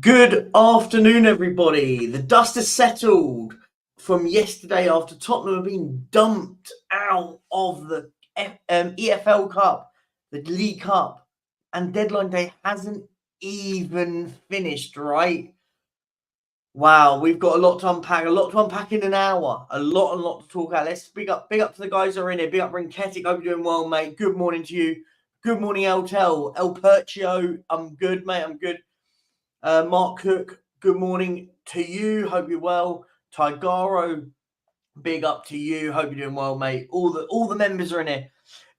Good afternoon, everybody. The dust has settled from yesterday after Tottenham have been dumped out of the EFL Cup, the League Cup, and deadline day hasn't even finished, right? Wow, we've got a lot to unpack in an hour. A lot to talk about. Let's big up to the guys that are in here. Big up Rinketic, hope you're doing well, mate. Good morning to you. Good morning, El Perchio. I'm good, mate. I'm good. Mark Cook, good morning to you. Hope you're well. Tigaro, big up to you. Hope you're doing well, mate. All the members are in here.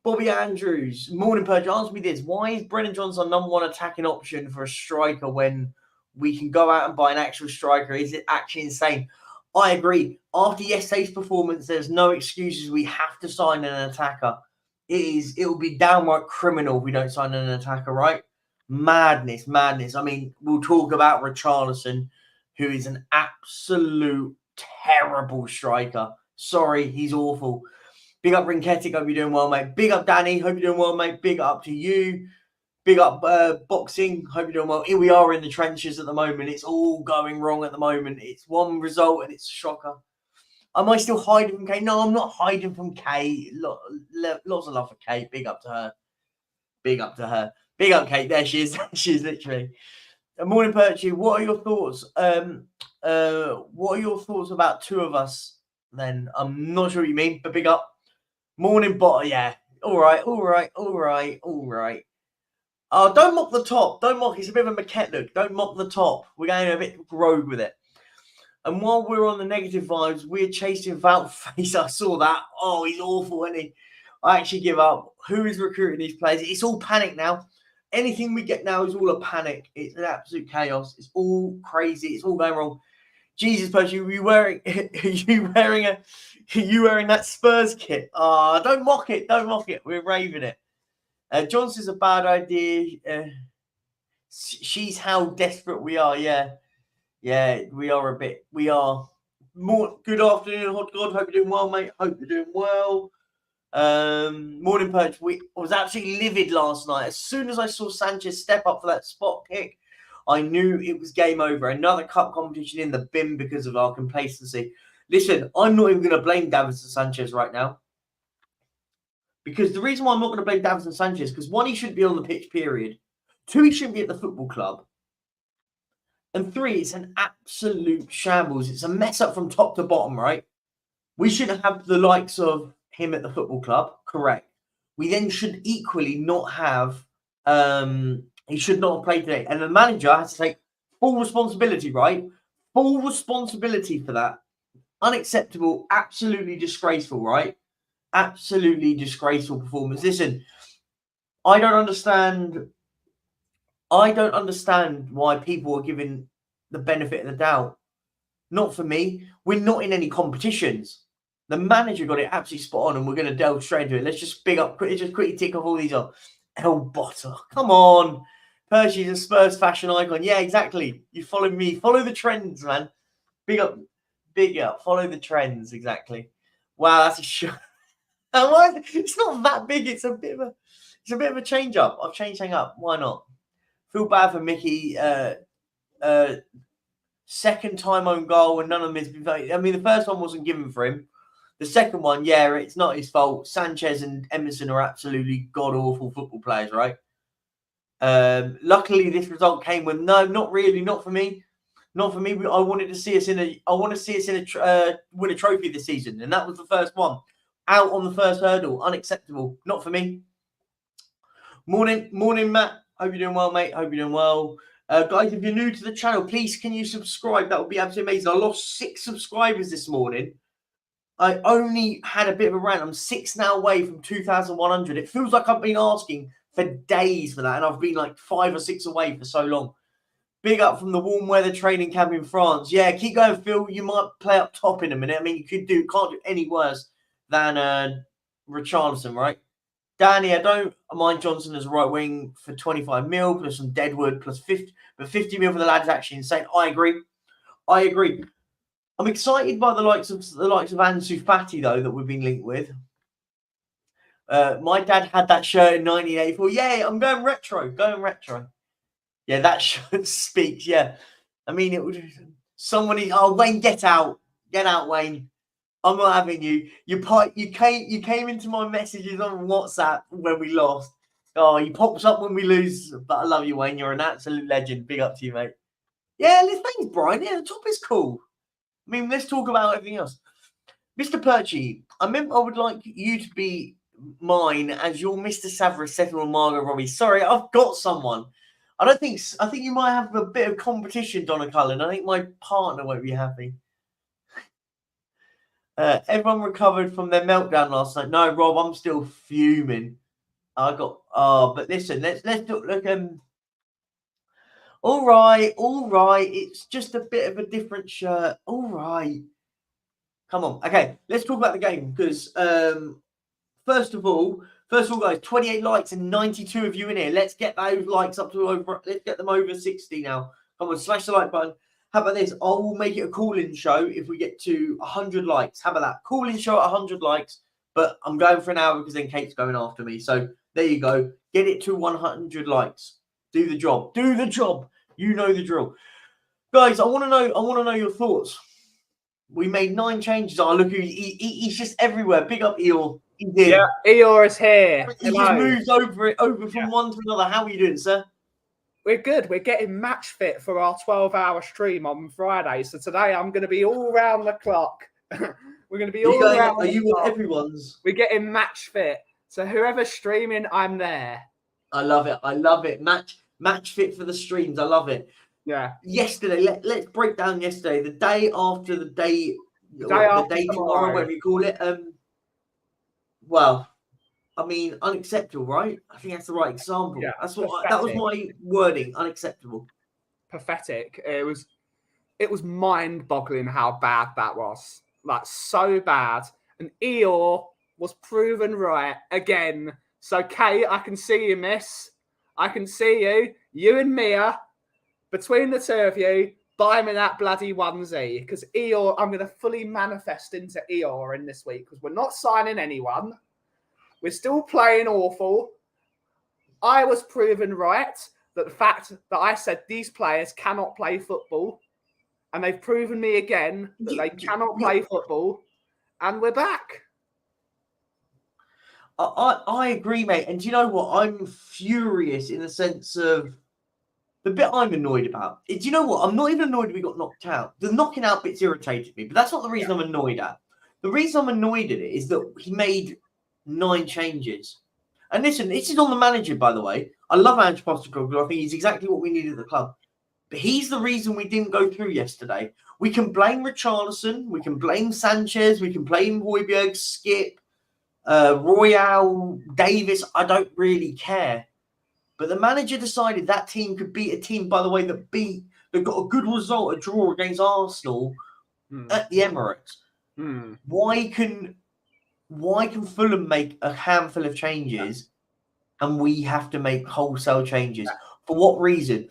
Bobby Andrews, morning, Perchy. Answer me this: why is Brennan Johnson our number one attacking option for a striker when we can go out and buy an actual striker? Is it actually insane? I agree. After yesterday's performance, there's no excuses. We have to sign an attacker. It will be downright criminal if we don't sign an attacker, right? Madness. I mean, we'll talk about Richarlison, who is an absolute terrible striker. Sorry, he's awful. Big up Rinketic, hope you're doing well, mate. Big up Danny, hope you're doing well, mate. Big up to you. Big up Boxing, hope you're doing well. Here we are in the trenches at the moment. It's all going wrong at the moment. It's one result and it's a shocker. Am I still hiding from Kate? No, I'm not hiding from Kate. Lots of love for Kate. Big up to her. Big up to her. Big up, Kate. There she is. She's literally. Morning, Perchy. What are your thoughts? What are your thoughts about two of us? Then I'm not sure what you mean, but big up. Morning, bot. Yeah. All right. Oh, don't mock the top. Don't mock. It's a bit of a maquette look. Don't mock the top. We're going a bit rogue with it. And while we're on the negative vibes, we're chasing Vout Face. I saw that. Oh, he's awful, isn't he? I actually give up. Who is recruiting these players? It's all panic now. Anything we get now is all a panic. It's an absolute chaos. It's all crazy. It's all going wrong. Jesus, Percy, are you wearing that Spurs kit? Don't mock it. Don't mock it. We're raving it. Johnson's a bad idea. She's how desperate we are. Yeah, we are a bit. We are more. Good afternoon, Hot God. Hope you're doing well, mate. Hope you're doing well. Morning, Perch. I was absolutely livid last night. As soon as I saw Sanchez step up for that spot kick, I knew it was game over. Another cup competition in the bin because of our complacency. Listen, I'm not even going to blame Davinson Sanchez right now. Because the reason why I'm not going to blame Davinson Sanchez, because one, he shouldn't be on the pitch, period. Two, he shouldn't be at the football club. And three, it's an absolute shambles. It's a mess up from top to bottom, right? We shouldn't have the likes of him at the football club, correct. We then should equally not have, he should not have played today. And the manager has to take full responsibility, right? Full responsibility for that. Unacceptable, absolutely disgraceful, right? Absolutely disgraceful performance. Listen, I don't understand why people are giving the benefit of the doubt. Not for me. We're not in any competitions. The manager got it absolutely spot on, and we're going to delve straight into it. Let's just quickly tick off all these off. El Botter, come on. Percy's a Spurs fashion icon. Yeah, exactly. You follow me. Follow the trends, man. Big up. Follow the trends, exactly. Wow, that's a shot. It's not that big. It's a bit of a change up. I've changed something up. Why not? Feel bad for Mickey. Second time own goal, and none of them has been. I mean, the first one wasn't given for him. The second one, yeah, it's not his fault. Sanchez and Emerson are absolutely god awful football players, right? Luckily, this result came with not really, not for me. Not for me. I wanted to see us win a trophy this season, and that was the first one. Out on the first hurdle, unacceptable. Not for me. Morning, Matt. Hope you're doing well, mate. Hope you're doing well. Guys, if you're new to the channel, please can you subscribe? That would be absolutely amazing. I lost 6 subscribers this morning. I only had a bit of a rant. I'm 6 now away from 2,100. It feels like I've been asking for days for that, and I've been like 5 or 6 away for so long. Big up from the warm weather training camp in France. Yeah, keep going, Phil. You might play up top in a minute. I mean, can't do any worse than Richarlison, right? Danny, I don't mind Johnson as a right wing for 25 mil plus some Deadwood plus 50, but 50 mil for the lads is actually insane. I agree. I'm excited by the likes of Ansu Fati though that we've been linked with. My dad had that shirt in 1984. Yeah, I'm going retro. Yeah, that shirt speaks. Yeah, I mean, it would. Somebody, Wayne, get out, Wayne. I'm not having you. You came into my messages on WhatsApp when we lost. Oh, he pops up when we lose. But I love you, Wayne. You're an absolute legend. Big up to you, mate. Yeah, thanks, Brian. Yeah, the top is cool. I mean, let's talk about everything else. Mr. Perchy, I would like you to be mine as your Mr. Savras settled on Margot Robbie. Sorry, I've got someone. I think you might have a bit of competition, Donna Cullen. I think my partner won't be happy. Everyone recovered from their meltdown last night. No, Rob, I'm still fuming. But listen, let's look. All right. It's just a bit of a different shirt. All right. Come on. Okay, let's talk about the game because first of all, guys, 28 likes and 92 of you in here. Let's get those likes up to over. Let's get them over 60 now. Come on, smash the like button. How about this? I will make it a call-in show if we get to 100 likes. How about that? Call-in show at 100 likes, but I'm going for an hour because then Kate's going after me. So there you go. Get it to 100 likes. Do the job. Do the job. You know the drill, guys. I want to know your thoughts. We made 9 changes. Oh, look, he's just everywhere. Big up Eeyore. He's here. Yeah, Eeyore is here. He just moves over from one to another. How are you doing, sir? We're good. We're getting match fit for our 12-hour stream on Friday. So today I'm going to be all round the clock. We're going to be all around. Are you on everyone's? We're getting match fit. So whoever's streaming, I'm there. I love it. Match fit for the streams. I love it. Yeah. Yesterday, let's break down yesterday. The day after the day tomorrow, whatever you call it. Well, I mean, unacceptable, right? I think that's the right example. Yeah, that was my wording. Unacceptable. Pathetic. It was mind-boggling how bad that was. Like, so bad. And Eeyore was proven right again. So, Kate, I can see you, miss. I can see you. You and Mia. Between the two of you, buy me that bloody onesie. Because Eeyore, I'm going to fully manifest into Eeyore in this week. Because we're not signing anyone. We're still playing awful. I was proven right that the fact that I said these players cannot play football. And they've proven me again that they cannot play football. And we're back. I agree, mate. And do you know what? I'm furious in the sense of the bit I'm annoyed about. Do you know what? I'm not even annoyed we got knocked out. The knocking out bit's irritated me, but that's not the reason I'm annoyed at. The reason I'm annoyed at it is that he made 9 changes. And listen, this is on the manager, by the way. I love Ange Postecoglou. I think he's exactly what we needed at the club. But he's the reason we didn't go through yesterday. We can blame Richarlison. We can blame Sanchez. We can blame Højbjerg, Skip, Royale, Davis. I don't really care. But the manager decided that team could beat a team, by the way, that got a good result, a draw against Arsenal at the Emirates. Why can Fulham make a handful of changes and we have to make wholesale changes? For what reason?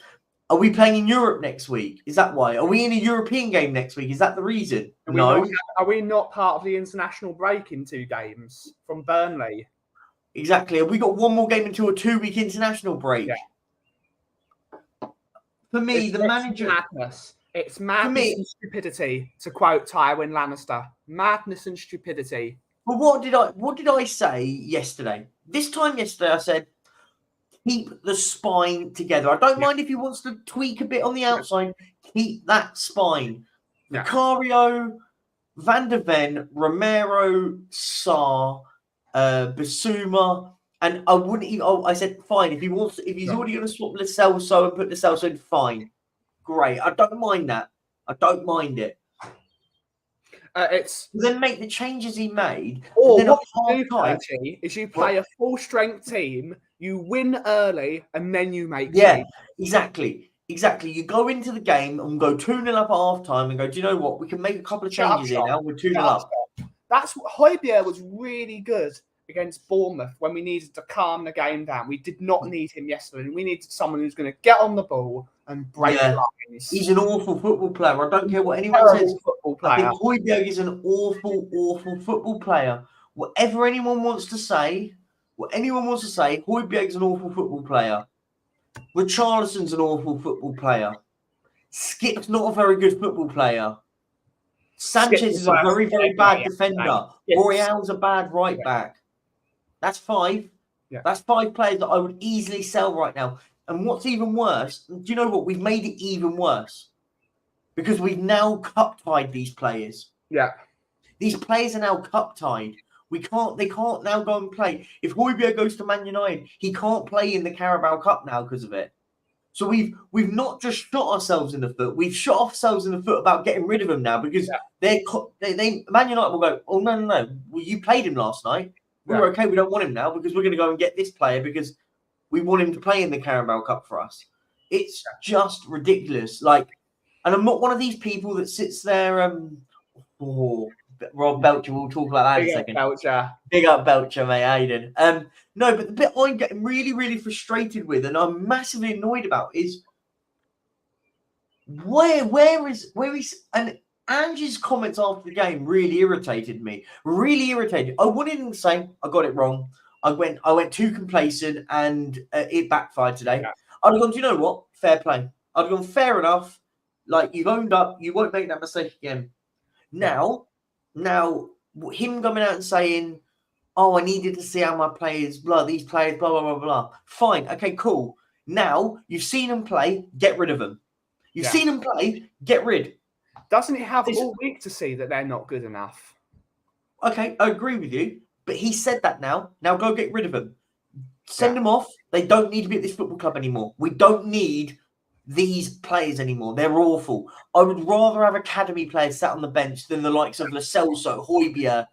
Are we playing in Europe next week? Is that why? Are we in a European game next week? Is that the reason? Are we not part of the international break in 2 games from Burnley? Exactly. Have we got one more game until a 2-week international break? Yeah. For me, the manager... Madness. It's madness and stupidity, to quote Tywin Lannister. Madness and stupidity. But what did I say yesterday? This time yesterday, I said, keep the spine together. I don't mind if he wants to tweak a bit on the outside. Keep that spine. Vicario, Van der Ven, Romero, Sarr, Basuma, and I wouldn't even. I said fine if he's already going to swap Lo Celso and put Lo Celso in. Fine, great. I don't mind that. I don't mind it. It's then make the changes he made. Or what you do, Perchy, is you play a full strength team, you win early, and then you make changes. Exactly. You go into the game and go 2-0 up at half time and go, do you know what? We can make a couple of changes here now. We're 2-0 up. That's what Højbjerg was really good against Bournemouth when we needed to calm the game down. We did not need him yesterday. We needed someone who's going to get on the ball and break lines. He's an awful football player. I don't care what anyone says. I think Højbjerg is an awful football player. Whatever anyone wants to say, Højbjerg is an awful football player. Richarlison's an awful football player. Skip's not a very good football player. Sanchez is a very, very bad defender. Royale's a bad right back. That's 5. Yeah. That's 5 players that I would easily sell right now. And what's even worse, do you know what? We've made it even worse. Because we've now cup-tied these players. Yeah. These players are now cup-tied. They can't now go and play. If Højbjerg goes to Man United, he can't play in the Carabao Cup now because of it. So we've not just shot ourselves in the foot. We've shot ourselves in the foot about getting rid of him now because they Man United will go, oh no. Well, you played him last night. We're okay. We don't want him now because we're going to go and get this player because we want him to play in the Carabao Cup for us. It's just ridiculous. Like, and I'm not one of these people that sits there. Rob Belcher, we'll talk about that in a second. Big up Belcher, mate. How you doing? No, but the bit I'm getting really, really frustrated with, and I'm massively annoyed about, is where is and Ange's comments after the game really irritated me. Really irritated. I wanted him to say I got it wrong. I went too complacent, and it backfired today. Yeah. I'd have gone, do you know what? Fair play. I'd have gone, fair enough. Like, you've owned up. You won't make that mistake again. Now, him coming out and saying, oh, I needed to see how my players, these players, blah, blah, blah, blah. Fine. Okay, cool. Now, you've seen them play, get rid of them. You've seen them play, get rid. Doesn't he have all week to see that they're not good enough? Okay, I agree with you. But he said that now. Now go get rid of them. Send them off. They don't need to be at this football club anymore. We don't need these players anymore. They're awful. I would rather have academy players sat on the bench than the likes of Lo Celso, Højbjerg,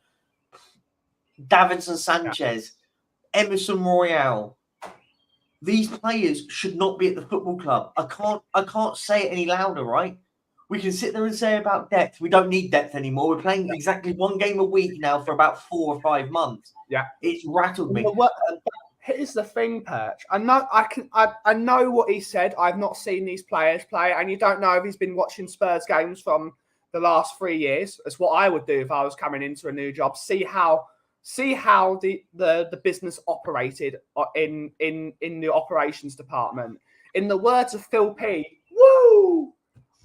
Davinson Sanchez, Emerson Royale. These players should not be at the football club. I can't say it any louder, right? We can sit there and say about depth. We don't need depth anymore. We're playing exactly 1 game a week now for about 4 or 5 months. Yeah. It's rattled me. Here's the thing, Perch. I know what he said. I've not seen these players play, and you don't know if he's been watching Spurs games from the last 3 years. That's what I would do if I was coming into a new job. See how the business operated in the operations department. In the words of Phil P, woo!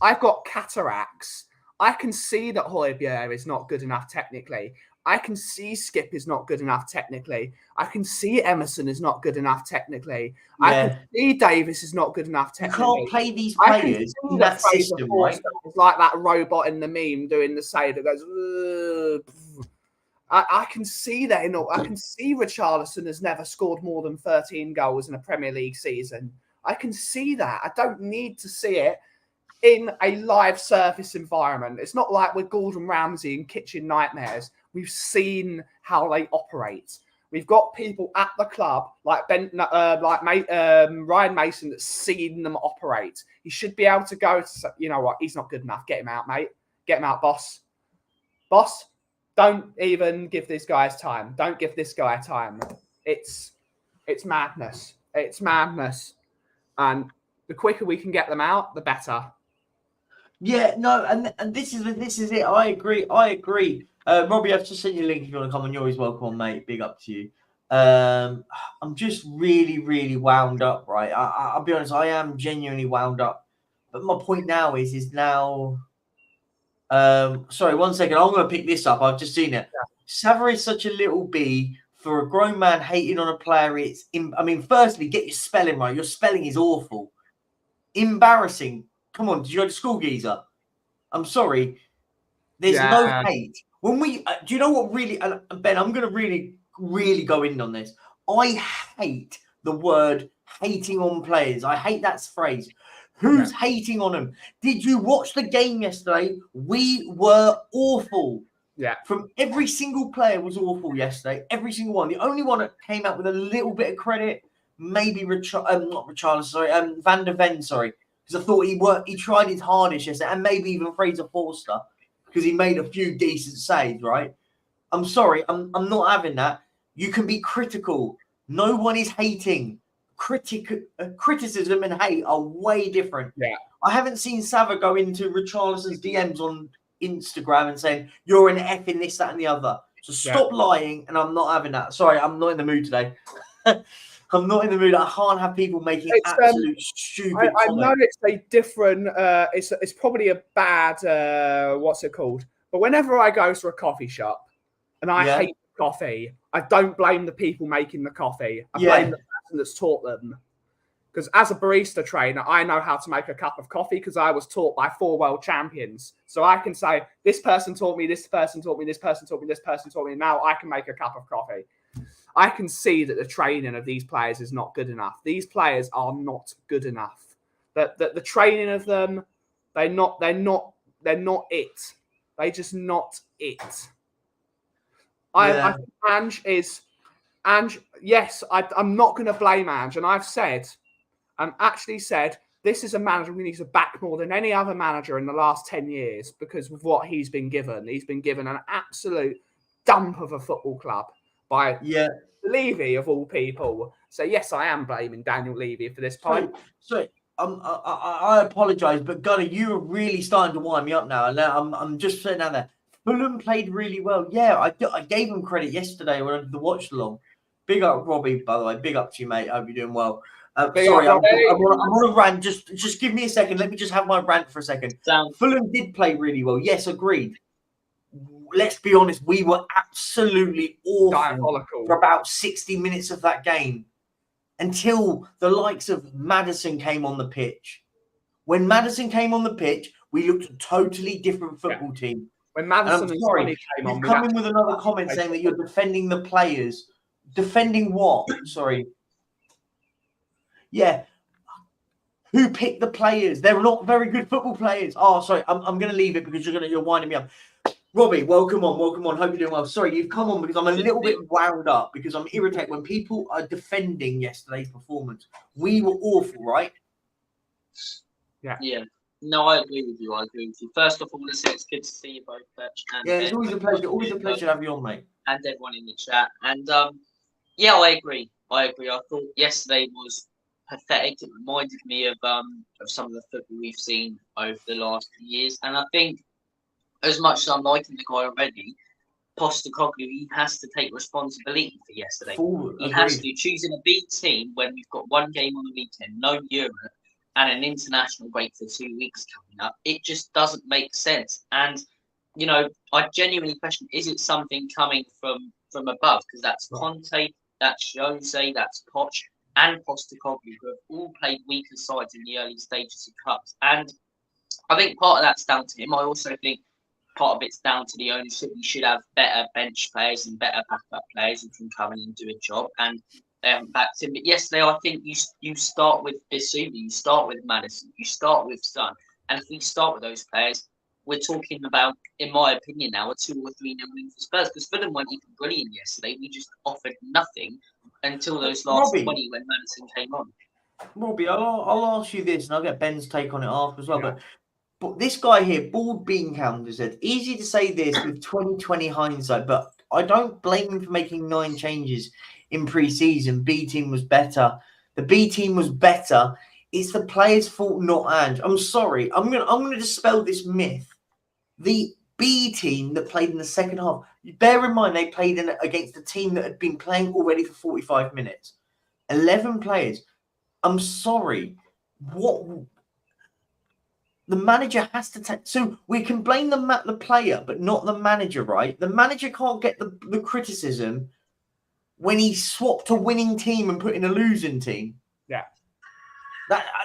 I've got cataracts. I can see that Højbjerg is not good enough technically. I can see Skip is not good enough technically. I can see Emerson is not good enough technically. Yeah. I can see Davis is not good enough technically. You can't play these players in that system, right? It's like that robot in the meme doing the say that goes. I can see that. I can see Richarlison has never scored more than 13 goals in a Premier League season. I can see that. I don't need to see it in a live surface environment. It's not like we're Gordon Ramsay in Kitchen Nightmares. We've seen how they operate. We've got people at the club like Ryan Mason that's seen them operate. He should be able to go to, you know what, he's not good enough. Get him out, mate. Get him out, boss. Boss, don't even give these guys time. Don't give this guy time. It's madness. It's madness. And the quicker we can get them out, the better. Yeah, no, and this is it. I agree. Robbie, I've just sent you a link if you want to come on. You're always welcome on, mate. Big up to you. I'm just really, really wound up, right? I'll be honest, I am genuinely wound up. But my point now is now... sorry, 1 second. I'm going to pick this up. I've just seen it. Yeah. Sava is such a little bee for a grown man hating on a player. Firstly, get your spelling right. Your spelling is awful. Embarrassing. Come on, did you go to school, geezer? I'm sorry. There's no hate. When we, do you know what really, Ben, I'm going to really, really go in on this. I hate the word hating on players. I hate that phrase. Who's hating on them? Did you watch the game yesterday? We were awful. Yeah. From every single player was awful yesterday. Every single one. The only one that came out with a little bit of credit, maybe Van der Ven, sorry. Because I thought he tried his hardest yesterday, and maybe even Fraser Forster, because he made a few decent saves, right? I'm sorry, I'm not having that. You can be critical. No one is hating. Criticism and hate are way different. Yeah. I haven't seen Sava go into Richarlison's DMs on Instagram and saying, you're an F in this, that, and the other. So stop lying, and I'm not having that. Sorry, I'm not in the mood today. I'm not in the mood. I can't have people making absolute stupid I know comments. it's a different. It's probably a bad. What's it called? But whenever I go to a coffee shop and I hate coffee, I don't blame the people making the coffee. I blame the person that's taught them. Because as a barista trainer, I know how to make a cup of coffee because I was taught by 4 world champions. So I can say, this person taught me, this person taught me, this person taught me, this person taught me. Now I can make a cup of coffee. I can see that the training of these players is not good enough. These players are not good enough. That the training of them, they're not it. They just not it. I think Ange. Yes, I'm not going to blame Ange, and I've actually said this is a manager we need to back more than any other manager in the last 10 years because of what he's been given. He's been given an absolute dump of a football club by Levy, of all people. So, yes, I am blaming Daniel Levy for this point. So I apologise, but Gunnar, you are really starting to wind me up now. And I'm just sitting down there. Fulham played really well. Yeah, I gave them credit yesterday when I did the watch along. Big up, Robbie, by the way. Big up to you, mate. I hope you're doing well. Sorry, I'm on a rant. Just give me a second. Let me just have my rant for a second. Fulham did play really well. Yes, agreed. Let's be honest. We were absolutely awful for about 60 minutes of that game until the likes of Maddison came on the pitch. When Maddison came on the pitch, we looked a totally different football team. When Maddison and Sonny came on, you've come in with another comment saying that you're defending the players. Defending what? Sorry. Yeah. Who picked the players? They're not very good football players. Oh, sorry. I'm going to leave it because you're winding me up. Robbie, welcome on. Hope you're doing well. Sorry, you've come on because I'm a little bit wound up because I'm irritated when people are defending yesterday's performance. We were awful, right? Yeah. No, I agree with you. First of all, it's good to see you both, Perch. It's always a pleasure. Always a pleasure to have you on, mate. And everyone in the chat. And I agree. I thought yesterday was pathetic. It reminded me of some of the football we've seen over the last few years. And I think, as much as I'm liking the guy already, Postecoglou, he has to take responsibility for yesterday. He has to. Choosing a B team when we've got one game on the weekend, no Euro, and an international break for 2 weeks coming up, it just doesn't make sense. And, I genuinely question, is it something coming from above? Because that's Conte, that's Jose, that's Poch, and Postecoglou, who have all played weaker sides in the early stages of cups. And I think part of that's down to him. I also think part of it's down to the ownership. You should have better bench players and better backup players who can come in and do a job. And backed him. But yesterday, I think you start with Bissouma, you start with Maddison, you start with Son. And if we start with those players, we're talking about, in my opinion now, a 2 or 3-0 win for Spurs. Because Fulham weren't even brilliant yesterday. We just offered nothing until those last 20 when Maddison came on. Robbie, I'll ask you this, and I'll get Ben's take on it after as well. Yeah. But this guy here, Bald Bean Counter, said, easy to say this with 2020 hindsight, but I don't blame him for making 9 changes in pre-season. B team was better. The B team was better. It's the players' fault, not Ange. I'm sorry. I'm gonna dispel this myth. The B team that played in the second half, bear in mind they played against a team that had been playing already for 45 minutes. 11 players. I'm sorry. What the manager has to take. So we can blame the player, but not the manager, right? The manager can't get the criticism when he swapped a winning team and put in a losing team. Yeah.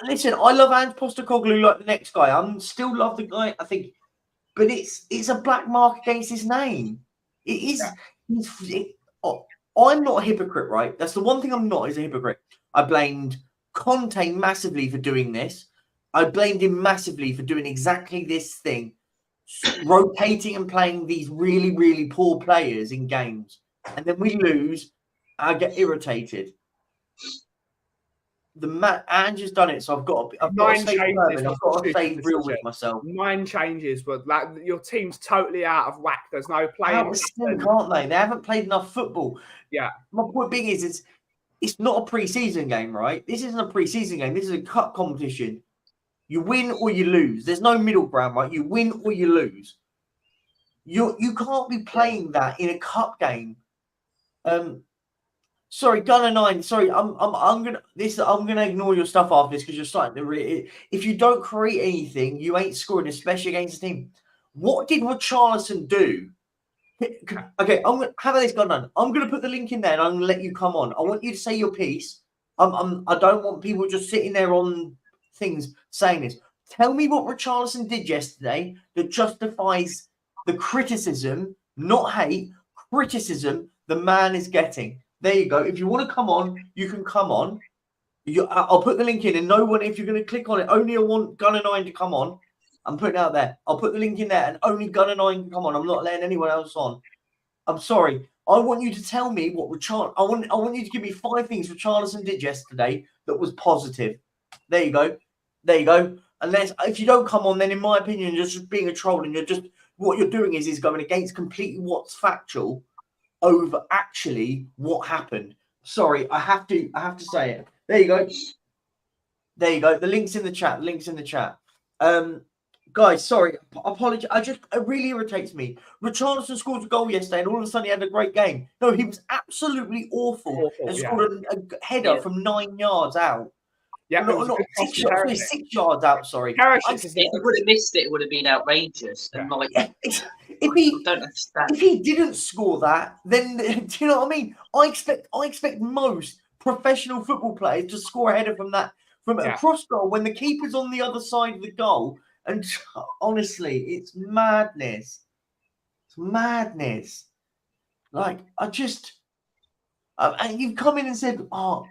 Listen, I love Ange Postecoglou like the next guy. I still love the guy, I think. But it's a black mark against his name. It is. Yeah. I'm not a hypocrite, right? That's the one thing I'm not, is a hypocrite. I blamed Conte massively for doing this. I blamed him massively for doing exactly this thing. Rotating and playing these really, really poor players in games. And then we lose. I get irritated. Ange has done it, so I've got to stay real with myself. 9 changes, but like your team's totally out of whack. There's no playing. Can't they? They haven't played enough football. Yeah. My point being is it's not a pre-season game, right? This isn't a pre-season game. This is a cup competition. You win or you lose. There's no middle ground, right? You win or you lose. You can't be playing that in a cup game. Sorry, Gunner 9. Sorry, I'm gonna ignore your stuff after this because you're starting to if you don't create anything, you ain't scoring, especially against a team. What did Richarlison do? Okay, I'm gonna have this gone on. I'm gonna put the link in there and I'm gonna let you come on. I want you to say your piece. I don't want people just sitting there on things saying this. Tell me what Richarlison did yesterday that justifies the criticism, not hate, criticism the man is getting. There you go. If you want to come on, you can come on. I'll put the link in, and no one, if you're going to click on it, only I want Gunner 9 to come on. I'm putting it out there. I'll put the link in there, and only Gunner 9 can come on. I'm not letting anyone else on. I'm sorry. I want you to tell me what I want you to give me 5 things Richarlison did yesterday that was positive. There you go. There you go. Unless if you don't come on, then in my opinion, you're just being a troll, and what you're doing is going against completely what's factual over actually what happened. Sorry, I have to say it. There you go. There you go. The link's in the chat. Guys, sorry, apologies. It really irritates me. Richarlison scored a goal yesterday, and all of a sudden he had a great game. No, he was absolutely awful and scored a header from 9 yards out. Yeah, not 6 yards out. Sorry, if he would have missed it, it would have been outrageous. And if he didn't score that, then do you know what I mean? I expect most professional football players to score a header from a cross goal when the keeper's on the other side of the goal. And honestly, it's madness. It's madness. Like and you've come in and said, "Oh,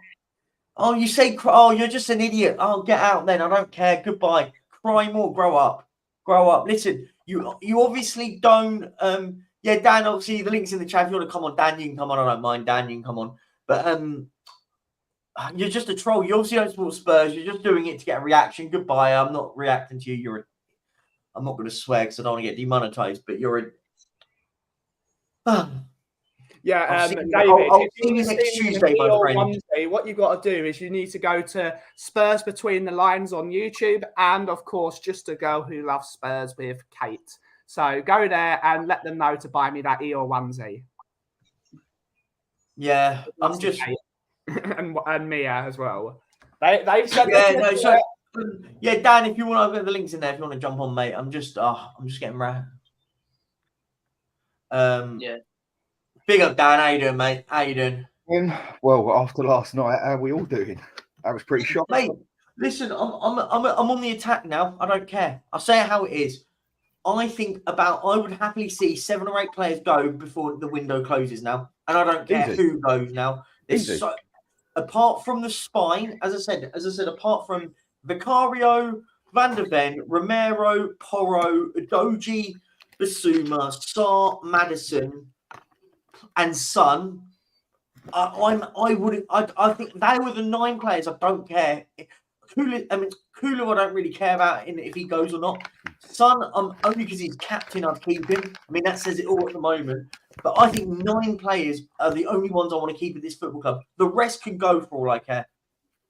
you say, oh, you're just an idiot. Oh, get out then. I don't care. Goodbye. Cry more. Grow up. Listen, you obviously don't. Yeah, Dan. Obviously, the link's in the chat. If you want to come on, Dan, you can come on. I don't mind, Dan. You can come on. But you're just a troll. You obviously don't support Spurs. You're just doing it to get a reaction. Goodbye. I'm not reacting to you. I'm not going to swear because I don't want to get demonetized. But you're a. Yeah, David, I'll see you next Tuesday, my friend. Wednesday, what you've got to do is you need to go to Spurs Between the Lines on YouTube and, of course, Just a Girl Who Loves Spurs with Kate. So go there and let them know to buy me that Eeyore onesie. Yeah, I'm just... and Mia as well. They've said... Yeah, Dan, if you want, I've got the links in there if you want to jump on, mate. I'm just getting right. Yeah. Big up, Dan. How you doing, mate? How you doing? Well, after last night, how are we all doing? That was pretty shocking. Mate, listen, I'm on the attack now. I don't care. I'll say it how it is. I would happily see 7 or 8 players go before the window closes now. And I don't care who goes now. Apart from the spine, as I said, apart from Vicario, Van der Ven, Romero, Porro, Doji, Basuma, Sarr, Maddison, and Son, I think they were the 9 players. I don't care. Kulu, I don't really care about if he goes or not. Son, only because he's captain, I'd keep him. I mean, that says it all at the moment. But I think 9 players are the only ones I want to keep at this football club. The rest can go for all I care.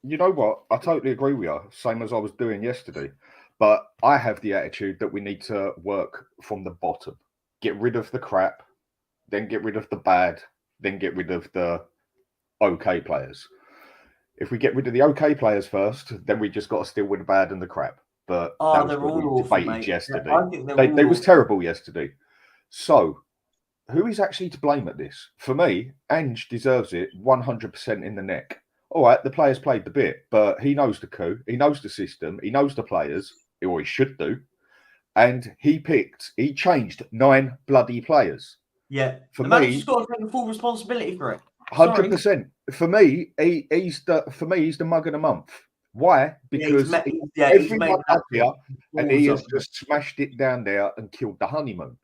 You know what? I totally agree with you. Same as I was doing yesterday. But I have the attitude that we need to work from the bottom. Get rid of the crap, then get rid of the bad, then get rid of the okay players. If we get rid of the okay players first, then we just got to deal with the bad and the crap. But that was what we debated yesterday. I think they was terrible yesterday. So, who is actually to blame at this? For me, Ange deserves it 100% in the neck. All right, the players played the bit, but he knows the coup, he knows the system, he knows the players, or he should do. And he changed 9 bloody players. Yeah. For the me, he's got to take full responsibility for it. 100%. For me, he's the mug of the month. Why? Because everyone up here, and he has just smashed it down there and killed the honeymoon.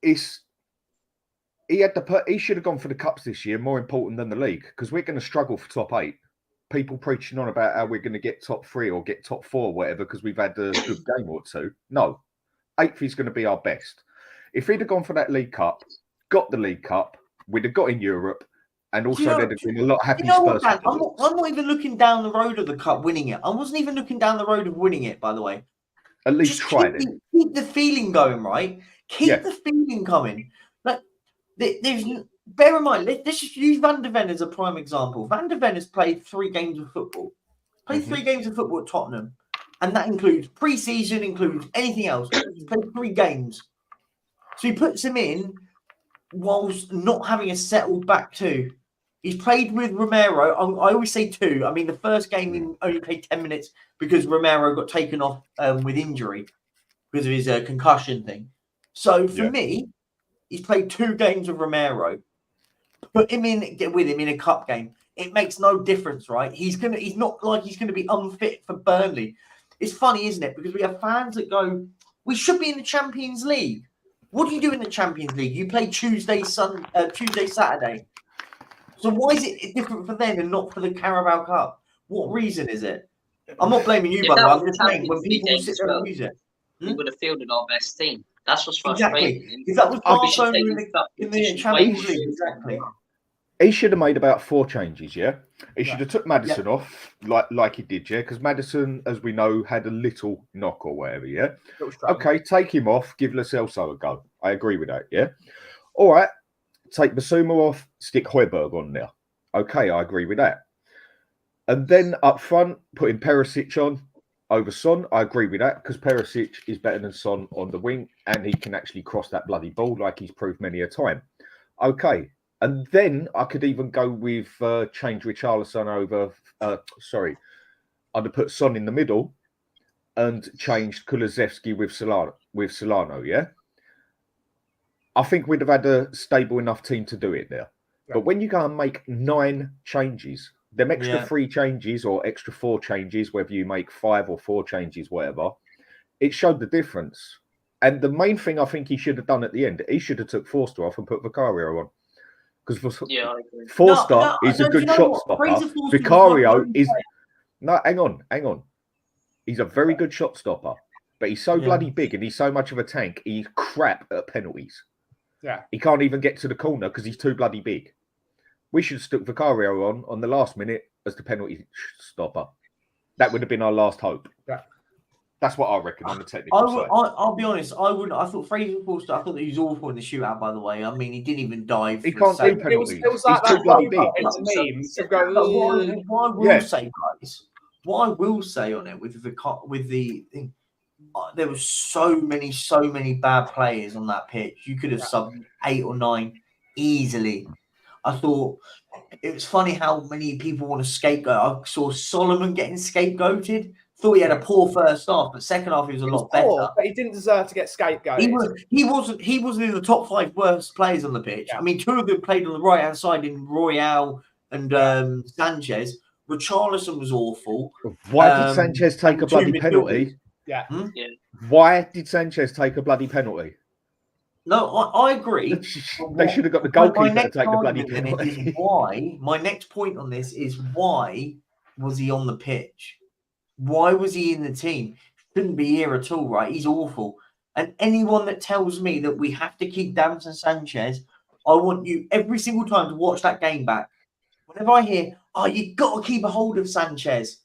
He should have gone for the cups this year, more important than the league, because we're going to struggle for top 8. People preaching on about how we're going to get top 3 or get top 4, whatever, because we've had a good game or two. No, 8th is going to be our best. If he'd have gone for that League Cup, got the League Cup, we'd have got in Europe, and also there'd have been a lot of happy Spurs. Dan, I'm not even looking down the road of the cup winning it. I wasn't even looking down the road of winning it, by the way. At least try it. Keep the feeling going, right? Keep the feeling coming. Like bear in mind, let's just use Van de Ven as a prime example. Van de Ven has played 3 games of football. Played 3 games of football at Tottenham. And that includes pre-season, includes anything else. He's played 3 games. So he puts him in whilst not having a settled back 2. He's played with Romero. I always say 2. I mean, the first game he only played 10 minutes because Romero got taken off with injury because of his concussion thing. So for me, he's played 2 games with Romero. Put him in, get with him in a cup game. It makes no difference, right? He's not like he's gonna be unfit for Burnley. It's funny, isn't it? Because we have fans that go, we should be in the Champions League. What do you do in the Champions League? You play Tuesday, Saturday. So why is it different for them and not for the Carabao Cup? What reason is it? I'm not blaming you, by the way. I'm just saying when people sit there and use it. We would have fielded our best team. That's what's frustrating. Exactly. If that was Barcelona in the Champions League, exactly. He should have made about 4 changes, yeah? He should have took Maddison off, like he did, yeah? Because Maddison, as we know, had a little knock or whatever, yeah? Okay, take him off, give Lo Celso a go. I agree with that, yeah? All right, take Basuma off, stick Højbjerg on there. Okay, I agree with that. And then up front, putting Perchy on over Son. I agree with that, because Perchy is better than Son on the wing, and he can actually cross that bloody ball like he's proved many a time. Okay. And then I could even go with change Richarlison over. I'd have put Son in the middle and changed Kulusevski with Solano. Yeah, I think we'd have had a stable enough team to do it there. Yeah. But when you go and make 9 changes, them extra 3 changes or extra 4 changes, whether you make 5 or 4 changes, whatever, it showed the difference. And the main thing I think he should have done at the end, he should have took Forster off and put Vicario on. Because Forster is a good shot stopper. Vicario is... No, hang on. He's a very good shot stopper. But he's so bloody big and he's so much of a tank, he's crap at penalties. Yeah. He can't even get to the corner because he's too bloody big. We should have stuck Vicario on the last minute as the penalty stopper. That would have been our last hope. Yeah. That's what I reckon on the technical side. I'll be honest. I thought Fraser Forster. I thought that he was awful in the shootout. By the way, I mean he didn't even dive. He can't do penalties. It was like he's too bloody big. What I will say on it with the thing, there were so many bad players on that pitch. You could have subbed 8 or 9 easily. I thought it was funny how many people want to scapegoat. I saw Solomon getting scapegoated. Thought he had a poor first half, but second half he was a lot better. But he didn't deserve to get scapegoated. He wasn't in the top 5 worst players on the pitch. Yeah. I mean, 2 of them played on the right hand side in Royale and Sanchez. Richarlison was awful. Why did Sanchez take a bloody penalty? Yeah. Why did Sanchez take a bloody penalty? No, I agree. They should have got the goalkeeper to take the bloody penalty. My next point on this is why was he on the pitch? Why was he in the team? Shouldn't be here at all, right? He's awful. And anyone that tells me that we have to keep Davinson Sanchez, I want you every single time to watch that game back. Whenever I hear, you got to keep a hold of Sanchez.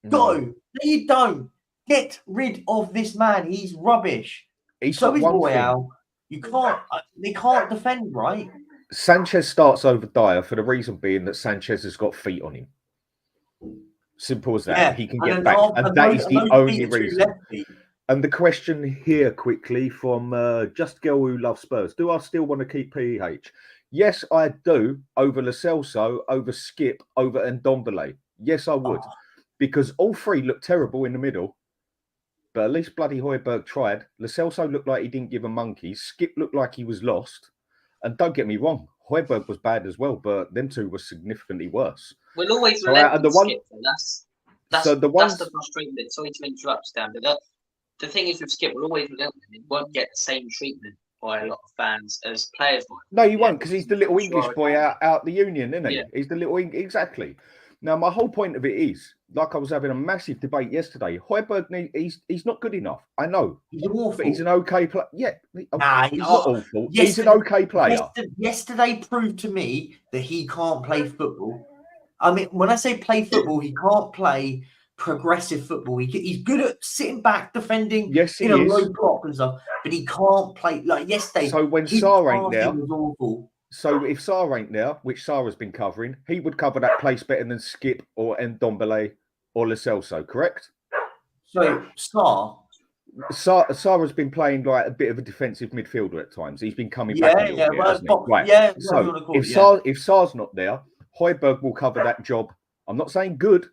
Go. No, you don't. Get rid of this man. He's rubbish. So is Royale. You can't. They can't defend, right? Sanchez starts over Dyer for the reason being that Sanchez has got feet on him. Simple as that. Yeah. He can get back. And that is the only reason. And the question here quickly from Just Girl Who Loves Spurs. Do I still want to keep PH? Yes, I do. Over Lo Celso, over Skip, over Ndombele. Yes, I would. Because all 3 look terrible in the middle. But at least bloody Højbjerg tried. Lo Celso looked like he didn't give a monkey. Skip looked like he was lost. And don't get me wrong, Højbjerg was bad as well, but them 2 were significantly worse. We'll always relent with Skip, though. That's the frustrating bit. Sorry to interrupt, Stan, but the thing is with Skip, we'll always relent with him. He won't get the same treatment by a lot of fans as players might. No, you won't, because he's the little English boy out the union, isn't he? Yeah. He's the little exactly. Now, my whole point of it is, like I was having a massive debate yesterday, Højbjerg, he's not good enough. I know. He's awful. But he's an okay player. Yeah, he's not awful. He's an okay player. Yesterday proved to me that he can't play football. I mean, when I say play football, he can't play progressive football. He's good at sitting back, defending in a low block and stuff, but he can't play like yesterday. So when Sarr ain't there, was awful. So if Sarr ain't there, which Sarah's been covering, he would cover that place better than Skip or Ndombele or Lo Celso, correct? So Star. Sarah's been playing like a bit of a defensive midfielder at times. He's been coming Yeah, back a little yeah, bit, well, hasn't he? Right. yeah. So if Sarr's not there, Højbjerg will cover that job. I'm not saying good,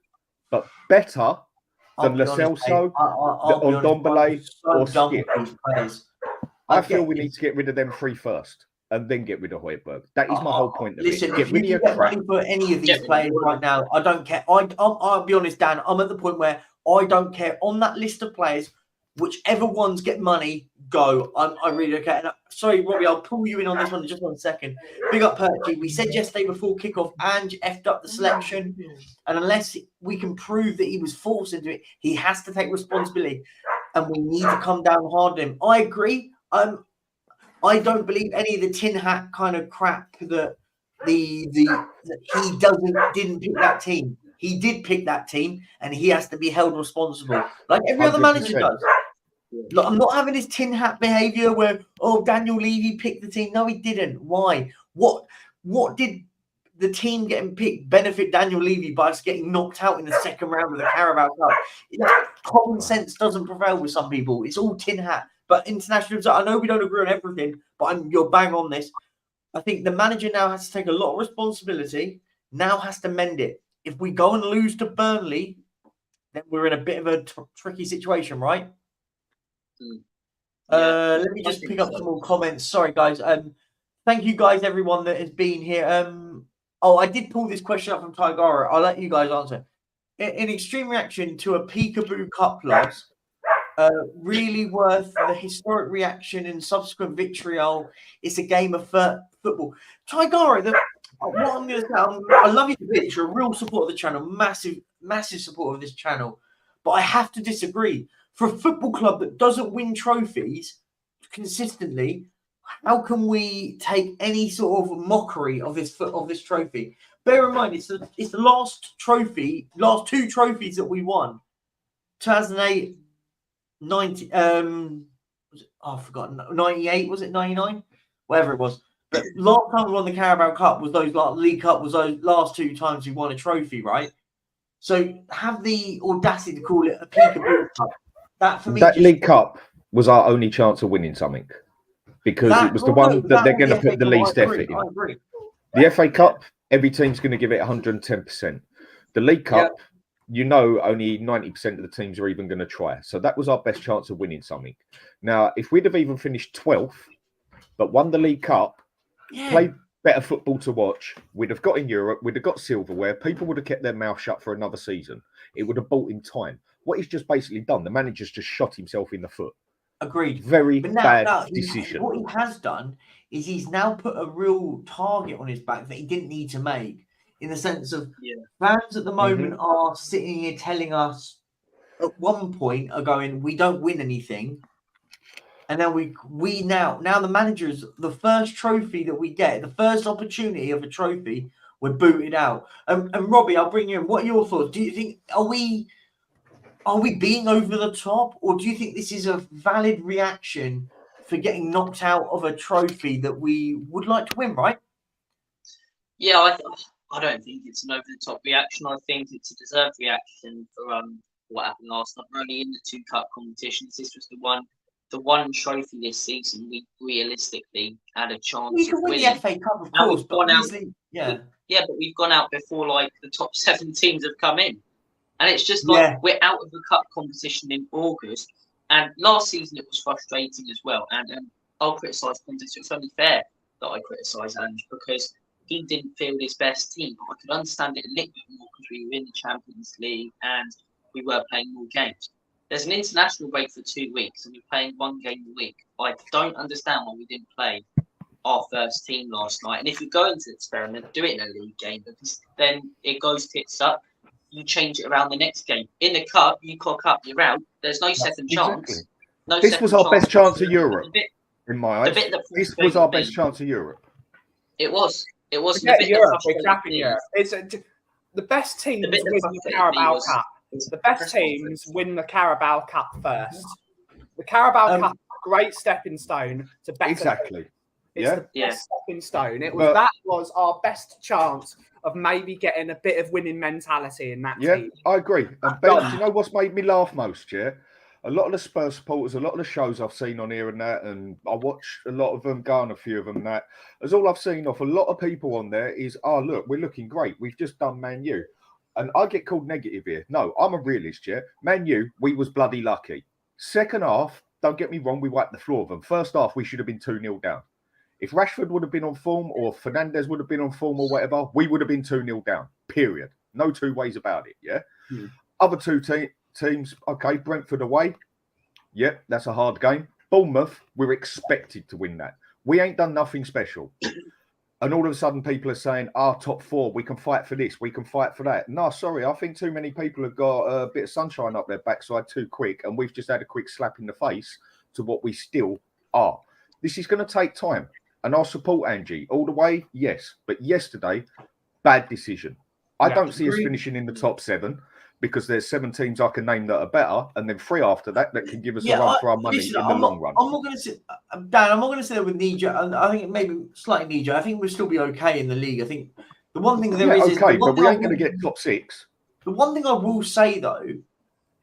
but better than Lo Celso, Ndombele, or Skip. I feel we need to get rid of them three first and then get rid of Højbjerg. That is my whole point of listen, it. If you get money for any of these players right now, I don't care. I'll be honest, Dan, I'm at the point where I don't care. On that list of players, whichever ones get money, go. I really don't care. Sorry, Robbie, I'll pull you in on this one in just 1 second. Big up Perchy. We said yesterday before kickoff, Ange effed up the selection. And unless we can prove that he was forced into it, he has to take responsibility. And we need to come down hard on him. I agree. I don't believe any of the tin hat kind of crap that he didn't pick that team. He did pick that team, and he has to be held responsible, like every other manager does. Like, I'm not having this tin hat behaviour where Daniel Levy picked the team. No, he didn't. Why? What did the team getting picked benefit Daniel Levy by us getting knocked out in the second round of the Carabao Cup? Common sense doesn't prevail with some people. It's all tin hat. But international, I know we don't agree on everything, but you're bang on this. I think the manager now has to take a lot of responsibility, now has to mend it. If we go and lose to Burnley, then we're in a bit of a tricky situation, right? Let me just pick up some more comments. Sorry, guys. Thank you, guys, everyone that has been here. I did pull this question up from Tigara. I'll let you guys answer. In extreme reaction to a Peekaboo Cup loss, really worth the historic reaction and subsequent vitriol. It's a game of football. Tigara, what I'm going to say, I love your picture, a real support of the channel, massive support of this channel. But I have to disagree. For a football club that doesn't win trophies consistently, how can we take any sort of mockery of this trophy? Bear in mind, it's the last two trophies that we won. 2008. 90 I forgot, 98, was it 99, whatever it was, but last time we won the Carabao Cup was those League Cup was those last two times we won a trophy, right? So have the audacity to call it a Peekaboo Cup. That for me, League Cup was our only chance of winning something, because it was the one that they're going to put the least effort in. I agree. The FA Cup, every team's going to give it 110%. The League Cup, only 90% of the teams are even going to try. So that was our best chance of winning something. Now, if we'd have even finished 12th, but won the League Cup, played better football to watch, we'd have got in Europe, we'd have got silverware, people would have kept their mouth shut for another season. It would have bought him time. What he's just basically done, the manager's just shot himself in the foot. Agreed. Very bad decision. What he has done is he's now put a real target on his back that he didn't need to make. In the sense of fans at the moment are sitting here telling us at one point are going, we don't win anything. And then we now the managers, the first trophy that we get, the first opportunity of a trophy, we're booted out. And Robbie, I'll bring you in. What are your thoughts? Do you think are we being over the top, or do you think this is a valid reaction for getting knocked out of a trophy that we would like to win, right? Yeah, I don't think it's an over-the-top reaction. I think it's a deserved reaction for what happened last night. Only in the two cup competitions, this was the one trophy this season we realistically had a chance. We can win the FA Cup, of course, but but we've gone out before like the top 7 teams have come in, and it's just like we're out of the cup competition in August. And last season it was frustrating as well. And I'll criticise Conte. It's only fair that I criticise Ange because he didn't field his best team. I could understand it a little bit more because we were in the Champions League and we were playing more games. There's an international break for 2 weeks and we're playing one game a week. I don't understand why we didn't play our first team last night. And if you go into the experiment, do it in a league game because then it goes tits up. You change it around the next game. In the cup, you cock up, you're out. There's no second chance. This was our best chance of Europe, in my eyes. This was our best chance of Europe. It was. It was Europe. It's the best teams win the Carabao Cup. The best teams win the Carabao Cup first. The Carabao Cup, great stepping stone to better. Exactly. It's Yeah. the Yeah. best stepping stone. But- That was our best chance of maybe getting a bit of winning mentality in that Yeah, team. I agree. And Ben, do you know what's made me laugh most? Yeah, a lot of the Spurs supporters, a lot of the shows I've seen on here and that, and I watch a lot of them, go on a few of them. And that as all I've seen of a lot of people on there is, oh look, we're looking great. We've just done Man U, and I get called negative here. No, I'm a realist. Yeah, Man U, we was bloody lucky. Second half, don't get me wrong, we wiped the floor of them. First half, we should have been 2-0 down. If Rashford would have been on form or Fernandes would have been on form or whatever, we would have been 2-0 down, period. No two ways about it, yeah? Other two teams, okay, Brentford away. Yep, that's a hard game. Bournemouth, we're expected to win that. We ain't done nothing special. And all of a sudden people are saying, top four, we can fight for this, we can fight for that. No, sorry, I think too many people have got a bit of sunshine up their backside too quick, and we've just had a quick slap in the face to what we still are. This is going to take time. And I'll support Ange all the way, yes. But yesterday, bad decision. I don't see us finishing in the top 7 because there's 7 teams I can name that are better, and then 3 after that can give us a run for our money in the long run. I'm not going to sit, Dan. I'm not going to sit there with knee-jerk. I think maybe slightly knee-jerk. I think we'll still be okay in the league. I think the one thing there is okay, but we ain't going to get top 6. The one thing I will say though,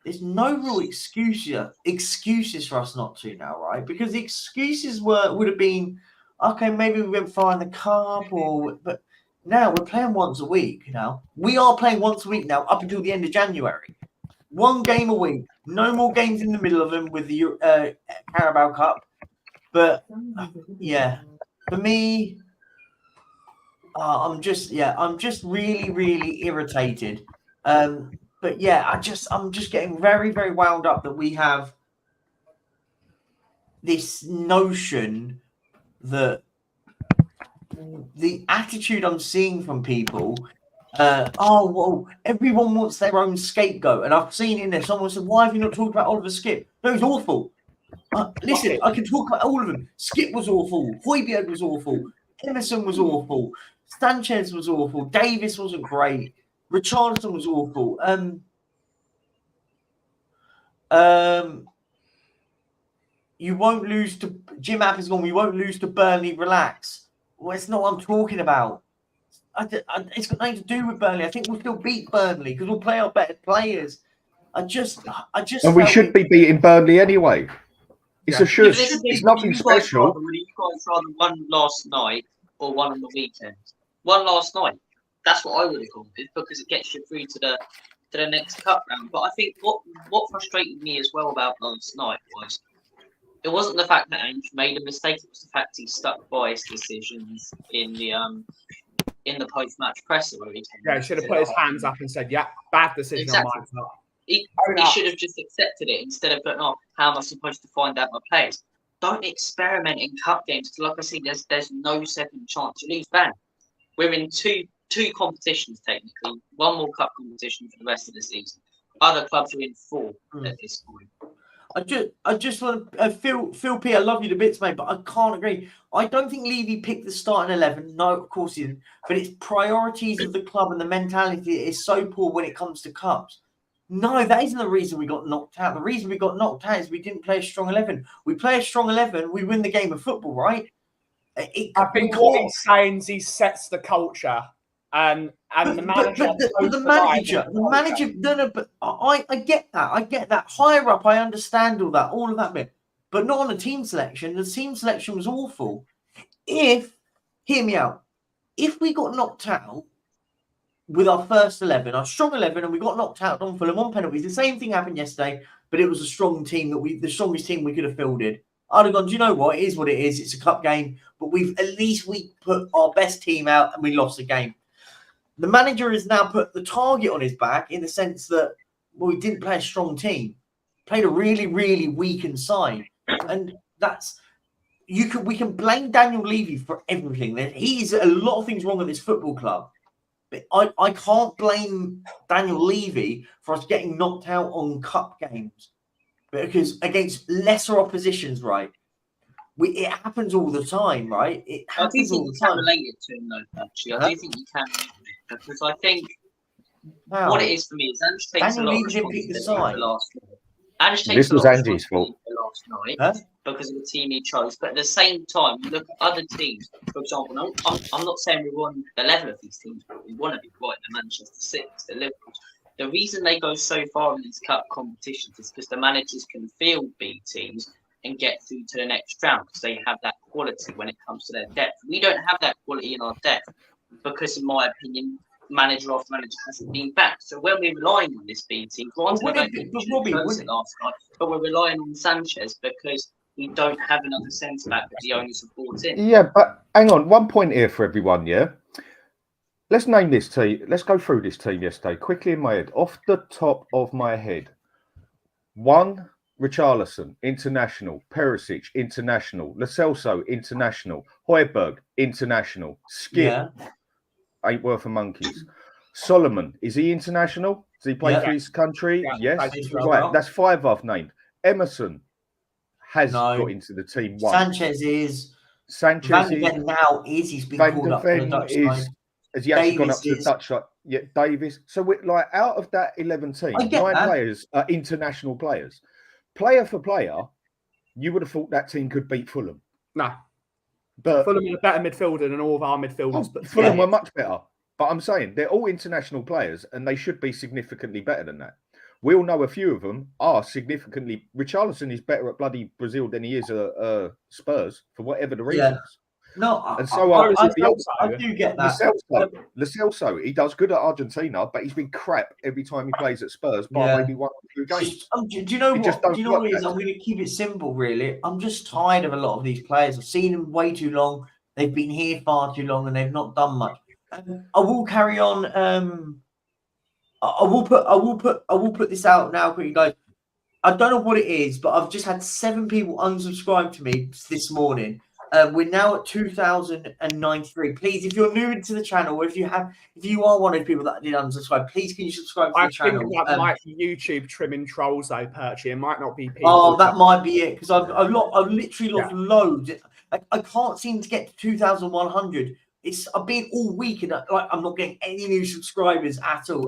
there's no real excuses for us not to now, right? Because the excuses would have been, okay, maybe we went far in the cup, but now we're playing once a week. Now we are playing once a week now up until the end of January. 1 game a week, no more games in the middle of them with the Carabao Cup. But yeah, for me, I'm just really, really irritated. But yeah, I'm just getting very, very wound up that we have this notion that the attitude I'm seeing from people, everyone wants their own scapegoat. And I've seen in there, someone said, why have you not talked about Oliver Skip? No, he's awful. Listen, I can talk about all of them. Skip was awful. Højbjerg was awful. Emerson was awful. Sanchez was awful. Davis wasn't great. Richarlison was awful. You won't lose to Jim App is gone. We won't lose to Burnley. Relax. Well, it's not what I'm talking about. It's got nothing to do with Burnley. I think we'll still beat Burnley because we'll play our better players. And we should be beating Burnley anyway. It's a shush. It's nothing special. You guys rather one last night or one on the weekend? One last night. That's what I would have called it because it gets you through to the next cup round. But I think what frustrated me as well about last night was it wasn't the fact that Ange made a mistake. It was the fact he stuck by his decisions in the post-match presser where he came. Yeah, he should have put his hands up and said, "Yeah, bad decision on my part." He should have just accepted it instead of putting, "Oh, how am I supposed to find out my players?" Don't experiment in cup games. Like I said, there's no second chance. You lose ban. We're in two competitions technically. One more cup competition for the rest of the season. Other clubs are in 4 at this point. I just want to Phil P. I love you to bits, mate, but I can't agree. I don't think Levy picked the starting 11. No, of course he didn't. But it's priorities of the club and the mentality is so poor when it comes to cups. No, that isn't the reason we got knocked out. The reason we got knocked out is we didn't play a strong 11. We play a strong 11, we win the game of football, right? I think what he's saying is he sets the culture. And the manager, but I get that. I get that. Higher up, I understand all of that bit. But not on the team selection. The team selection was awful. Hear me out. If we got knocked out with our first 11, our strong 11, and we got knocked out on Fulham on penalties, the same thing happened yesterday, but it was a strong team the strongest team we could have fielded. I'd have gone, do you know what? It is what it is. It's a cup game, but we put our best team out and we lost the game. The manager has now put the target on his back in the sense that, we didn't play a strong team, played a really, really weakened side. And we can blame Daniel Levy for everything. He's a lot of things wrong with this football club. But I can't blame Daniel Levy for us getting knocked out on cup games. Because against lesser oppositions, right? It happens all the time, right? It happens all the time. I do think you can relate it to him, though, actually. I do think you can. Because I think what it is for me is Ange takes a lot of responsibility for the last year. This was Ange's fault. last night Huh? because of the team he chose. But at the same time, you look at other teams. For example, I'm not saying we're on the level of these teams, but we want to be right. The Manchester City, the Liverpool. The reason they go so far in these cup competitions is because the managers can field B teams and get through to the next round because they have that quality when it comes to their depth. We don't have that quality in our depth because, in my opinion, manager after manager hasn't been back. So when we're relying on this B team, granted, I don't think we should have chosen last night, but we're relying on Sanchez because we don't have another centre back that the owners have brought in. Yeah, but hang on, one point here for everyone, yeah? Let's name this team. Let's go through this team yesterday quickly in my head. Off the top of my head. 1, Richarlison, international. Perchy, international. Lo Celso, international. Højbjerg, international. Skip, ain't worth a monkeys. Solomon, is he international? Does he play for his country? Yes. Right, that's 5 I've named. Emerson has got into the team once. Sanchez is. Van de Ven now is. He's been called up for the Dutch side. Has he actually gone up to the Dutch side? Yeah, Davis. So we're like out of that 11 team, 9 players are international players. Player for player, you would have thought that team could beat Fulham. No. But Fulham are a better midfielder than all of our midfielders. But Fulham were much better. But I'm saying they're all international players and they should be significantly better than that. We all know a few of them are significantly. Richarlison is better at bloody Brazil than he is at Spurs for whatever the reasons. No, and so I do get that. Lo Celso, he does good at Argentina, but he's been crap every time he plays at Spurs by maybe 1 or 2 games. Do you know what? Do you know what it is? I'm going to keep it simple, really. I'm just tired of a lot of these players. I've seen them way too long. They've been here far too long, and they've not done much. I will carry on. I will put this out now, quickly, guys. I don't know what it is, but I've just had 7 people unsubscribe to me this morning. We're now at 2,093. Please, if you're new to the channel, or if you are one of the people that did unsubscribe, please can you subscribe to the channel? I think that might be YouTube trimming trolls though, Perchy. It might not be people. Oh, that might be it because I've literally lost loads. I can't seem to get to 2,100. I've been all week and I'm not getting any new subscribers at all.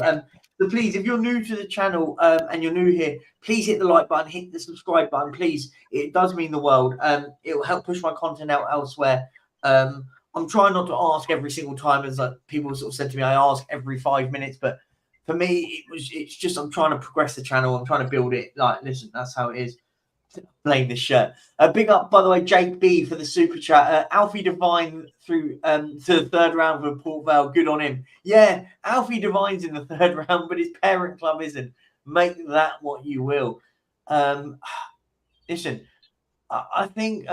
So please, if you're new to the channel and you're new here, please hit the like button, hit the subscribe button, please. It does mean the world. It will help push my content out elsewhere. I'm trying not to ask every single time, as people sort of said to me, I ask every 5 minutes. But for me, it's just I'm trying to progress the channel. I'm trying to build it. Like, listen, that's how it is. Playing this shirt. Big up, by the way, Jake B for the super chat. Alfie Devine through to the 3rd round for Port Vale. Good on him. Yeah, Alfie Devine's in the 3rd round, but his parent club isn't. Make that what you will. Listen, I think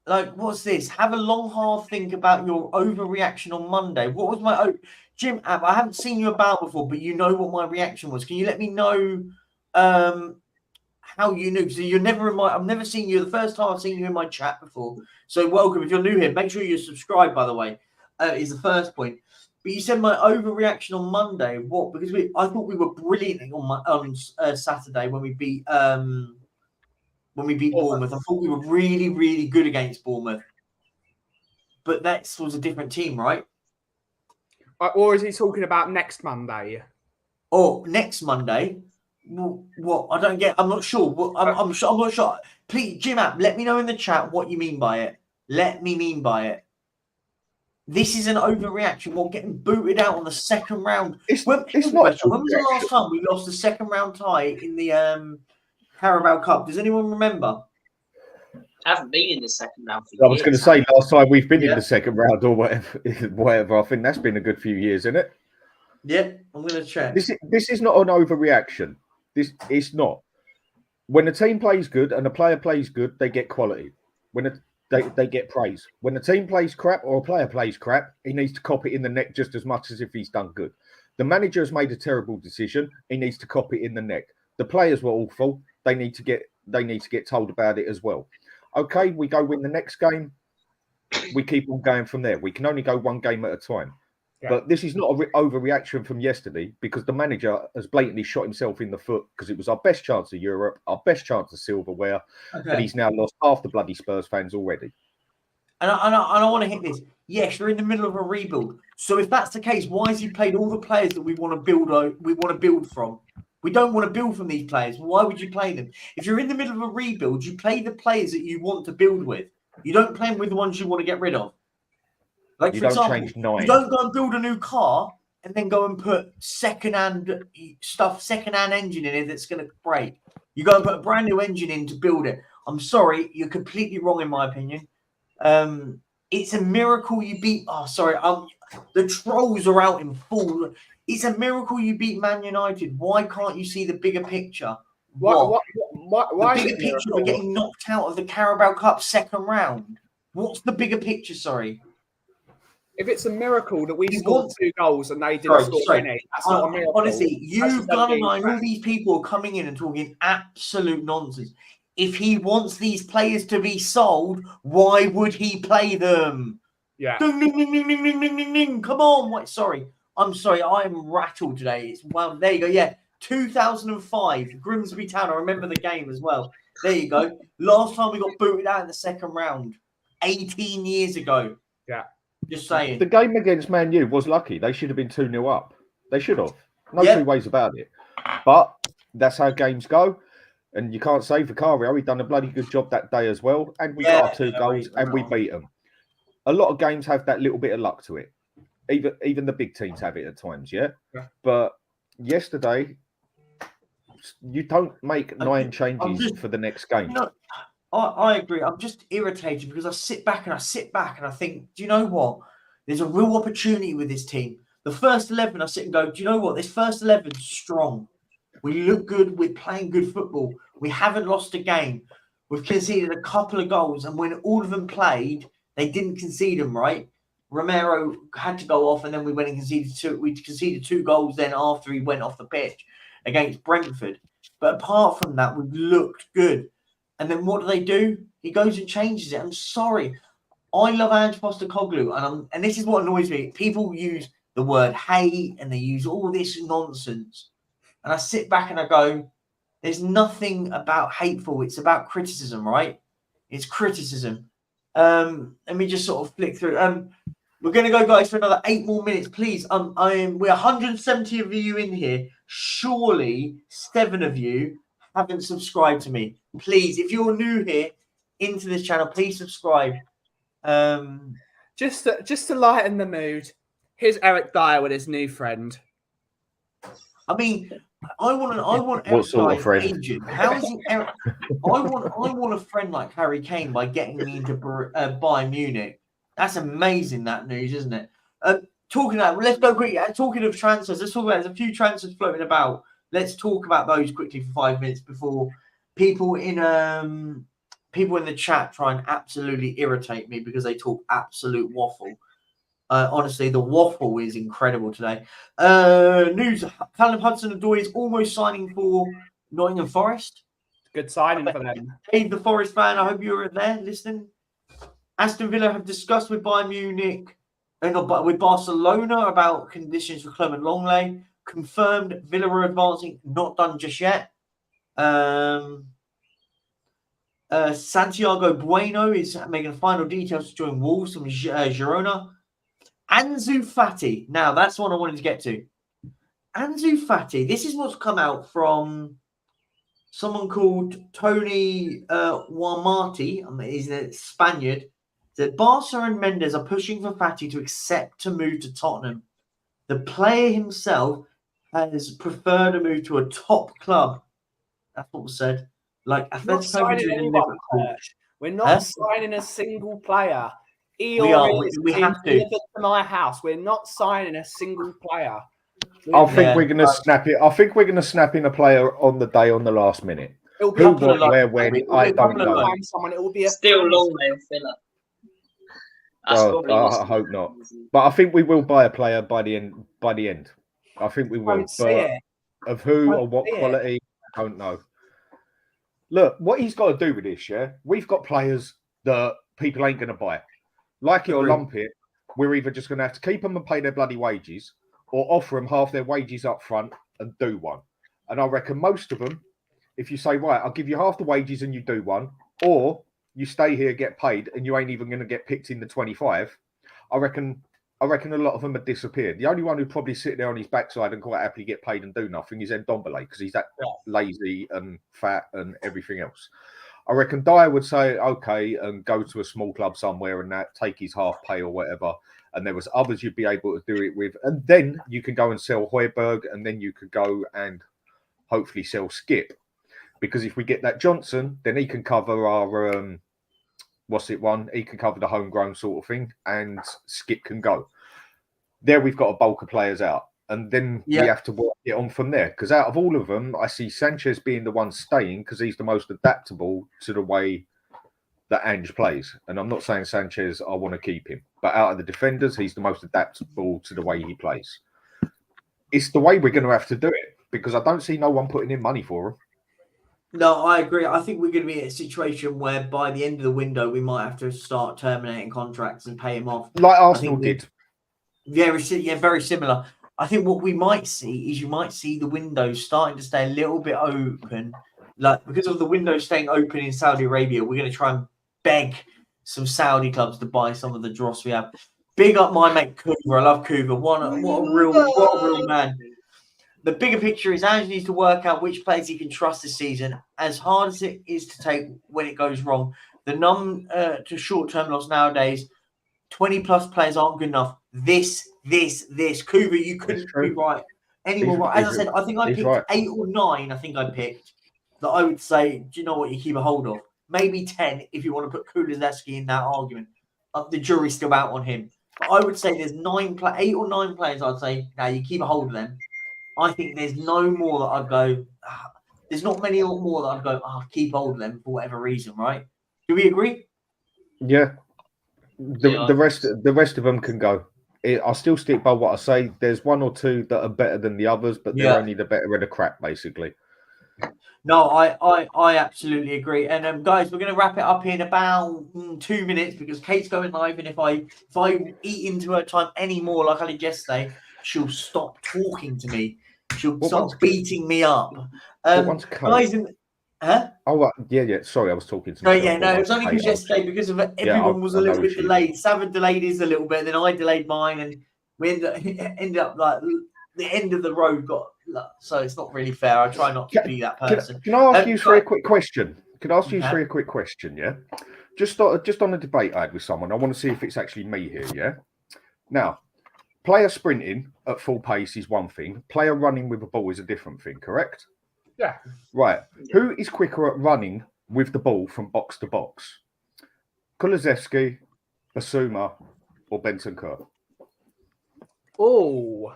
what's this? Have a long hard think about your overreaction on Monday. What was my Jim App? I haven't seen you about before, but you know what my reaction was. Can you let me know how you knew? So you're never in my. I've never seen you. The first time I've seen you in my chat before. So welcome. If you're new here, make sure you're subscribed. By the way, is the first point. But you said my overreaction on Monday. What? Because I thought we were brilliant on Saturday when we beat Bournemouth. I thought we were really, really good against Bournemouth. But that was a different team, right? Or is he talking about next Monday? Oh, next Monday. What? I don't get. I'm not sure. I'm not sure. Please, Jim App, let me know in the chat what you mean by it. Let me mean by it. This is an overreaction. We're getting booted out on the 2nd round. It's when not. was the last time we lost the 2nd round tie in the Carabao Cup? Does anyone remember? I haven't been in the 2nd round for years. I was going to say last time we've been in the 2nd round or whatever. I think that's been a good few years, isn't it? Yeah, I'm going to check. This is not an overreaction. It's not. When a team plays good and a player plays good, they get quality. When they get praise. When a team plays crap or a player plays crap, he needs to cop it in the neck just as much as if he's done good. The manager has made a terrible decision. He needs to cop it in the neck. The players were awful. They need to get told about it as well. Okay, we go win the next game. We keep on going from there. We can only go one game at a time. Yeah. But this is not an overreaction from yesterday because the manager has blatantly shot himself in the foot because it was our best chance of Europe, our best chance of silverware, and he's now lost half the bloody Spurs fans already. And I want to hit this. Yes, you're in the middle of a rebuild. So if that's the case, why has he played all the players that we want to build from? We don't want to build from these players. Why would you play them? If you're in the middle of a rebuild, you play the players that you want to build with. You don't play them with the ones you want to get rid of. Like, You for don't example, change 9. you don't go and build a new car and then go and put second-hand engine in it that's going to break. You go and put a brand new engine in to build it. I'm sorry, you're completely wrong in my opinion. It's a miracle you beat. Oh, sorry, the trolls are out in full. It's a miracle you beat Man United. Why can't you see the bigger picture? Why The is bigger it picture miracle? of getting knocked out of the Carabao Cup second round. What's the bigger picture? Sorry. If it's a miracle that we You scored want- 2 goals and they didn't score Sorry. any, that's not a miracle. Honestly, That's you, just them Gunn, being and all these people are coming in and talking absolute nonsense. If he wants these players to be sold, why would he play them? Yeah. Ding, ding, ding, ding, ding, ding, ding, ding, ding. Come on. What? Sorry. I'm sorry. I'm rattled today. There you go. Yeah. 2005, Grimsby Town. I remember the game as well. There you go. Last time we got booted out in the second round, 18 years ago. Yeah. Just saying. The game against Man U was lucky. They should have been 2-0 up. They should have. No Yep. two ways about it. But that's how games go. And you can't say Vicario, he done a bloody good job that day as well. And we got our 2 goals and we beat them. A lot of games have that little bit of luck to it. Even the big teams have it at times, yeah? But yesterday, you don't make 9 changes for the next game. No, I agree. I'm just irritated because I sit back and I think, do you know what? There's a real opportunity with this team. The first 11, I sit and go, do you know what? This first 11's strong. We look good. We're playing good football. We haven't lost a game. We've conceded a couple of goals. And when all of them played, they didn't concede them, right? Romero had to go off and then we went and conceded 2. We conceded 2 goals then after he went off the pitch against Brentford. But apart from that, we've looked good. And then what do? He goes and changes it. I'm sorry. I love Ange Postecoglou, and this is what annoys me. People use the word hate and they use all this nonsense. And I sit back and I go, there's nothing about hateful. It's about criticism, right? It's criticism. Let me just sort of flick through. We're going to go, guys, for another 8 more minutes, please. We're 170 of you in here. Surely 7 of you haven't subscribed to me. Please, if you're new here into this channel, please subscribe. Just to lighten the mood, here's Eric Dyer with his new friend. I mean, I want What sort of friend? Agent. How is he? I want a friend like Harry Kane by getting me into Bayern Munich. That's amazing. That news, isn't it? Talking about, let's go quickly. Talking of transfers, let's talk about. There's a few transfers floating about. Let's talk about those quickly for 5 minutes before people in the chat try and absolutely irritate me because they talk absolute waffle. Honestly, the waffle is incredible today. News: Callum Hudson-Odoi is almost signing for Nottingham Forest. Good signing for them. Dave, the Forest fan, I hope you were there listening. Aston Villa have discussed with Bayern Munich and with Barcelona about conditions for Clement Longley. Confirmed Villa are advancing, not done just yet. Santiago Bueno is making final details to join Wolves from Girona. Ansu Fati. Now, that's what I wanted to get to. Ansu Fati. This is what's come out from someone called Tony Wamati. He's a Spaniard. That Barca and Mendes are pushing for Fati to accept to move to Tottenham. The player himself has preferred a move to a top club. That's what was said. Like Atletico Madrid and Liverpool. We're not signing a single player. We are. We have to. Delivered to my house. We're not signing a single player. I think we're going to snap it. I think we're going to snap in a player on the day, on the last minute. It'll be Who, what, where, when? I don't know. It will be a Still long way of filler. I hope not. But I think we will buy a player by the end. I think we will. But of who or what quality, I don't know. Look, what he's got to do with this, yeah? We've got players that people ain't going to buy. Like it or lump it, we're either just going to have to keep them and pay their bloody wages or offer them half their wages up front and do one. And I reckon most of them, if you say, right, I'll give you half the wages and you do one, or you stay here, get paid, and you ain't even going to get picked in the 25, I reckon I reckon a lot of them have disappeared. The only one who probably sit there on his backside and quite happily get paid and do nothing is Ndombele, because he's that lazy and fat and everything else. I reckon Dyer would say, okay, and go to a small club somewhere and that, take his half pay or whatever. And there was others you'd be able to do it with. And then you can go and sell Højbjerg, and then you could go and hopefully sell Skip. Because if we get that Johnson, then he can cover our... He can cover the homegrown sort of thing, and Skip can go. There we've got a bulk of players out, and then we have to work it on from there. Because out of all of them, I see Sanchez being the one staying because he's the most adaptable to the way that Ange plays. And I'm not saying Sanchez, I want to keep him, but out of the defenders, he's the most adaptable to the way he plays. It's the way we're going to have to do it, because I don't see no one putting in money for him. No, I agree. I think we're going to be in a situation where by the end of the window, we might have to start terminating contracts and pay him off. Like Arsenal did. Very similar. I think what we might see is you might see the windows starting to stay a little bit open. Like, because of the window staying open in Saudi Arabia, we're going to try and beg some Saudi clubs to buy some of the dross we have. Big up my mate Kuva. I love Kuva. What a real man. The bigger picture is Ange needs to work out which players he can trust this season. As hard as it is to take when it goes wrong, the to short-term loss nowadays, 20-plus players aren't good enough. This. Kuva, you couldn't be right anymore. As I said, I think I picked 8 or 9, I think I picked, that I would say, do you know what, you keep a hold of? Maybe 10 if you want to put Kulusevski in that argument. The jury's still out on him. But I would say there's 8 or 9 players I'd say, now you keep a hold of them. I think there's no more that I'd go. There's not many more that I'd go. Keep hold of them for whatever reason, right? Do we agree? Yeah. The rest of them can go. I'll still stick by what I say. There's 1 or 2 that are better than the others, but they're only the better of the crap, basically. No, I absolutely agree. And guys, we're going to wrap it up in about 2 minutes because Kate's going live, and if I eat into her time anymore, like I did yesterday, she'll stop talking to me. She'll start beating me up. Guys, Oh, yeah. Sorry, I was talking to myself. No, it was only because yesterday, because of everyone was a little bit delayed. Savin delayed his a little bit, then I delayed mine, and we ended up like the end of the road got. So it's not really fair. I try not to be that person. Can I ask you a quick question? A quick question? Yeah, just on a debate I had with someone. I want to see if it's actually me here. Yeah. Now, player sprinting at full pace is one thing. Player running with a ball is a different thing. Correct? Yeah. Right. Who is quicker at running with the ball from box to box? Kulusevski, Basuma, or Bentancur? Oh.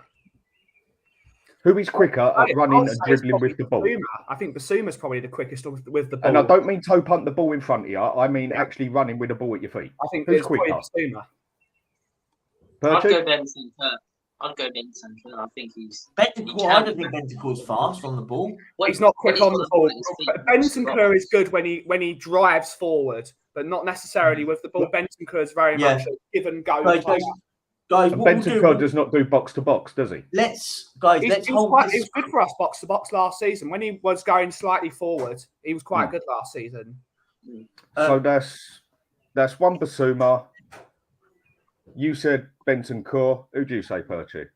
Who is quicker at running and dribbling with the ball? I think Basuma's probably the quickest with the ball. And I don't mean toe punt the ball in front of you. I mean actually running with the ball at your feet. I think who's quicker? Basuma. Perchy? I'd go Bentancur. I think he's... Bentancur, I don't think Bentancur's fast on the ball. He's not quick on the ball. Bentancur is good when he drives forward, but not necessarily with the ball. Bentancur is very much a give and go. Guys, Bentancur does not do box to box, does he? He was good for us box to box last season. When he was going slightly forward, he was quite good last season. So that's one Basuma. You said Bentancur. Who do you say, Perchy?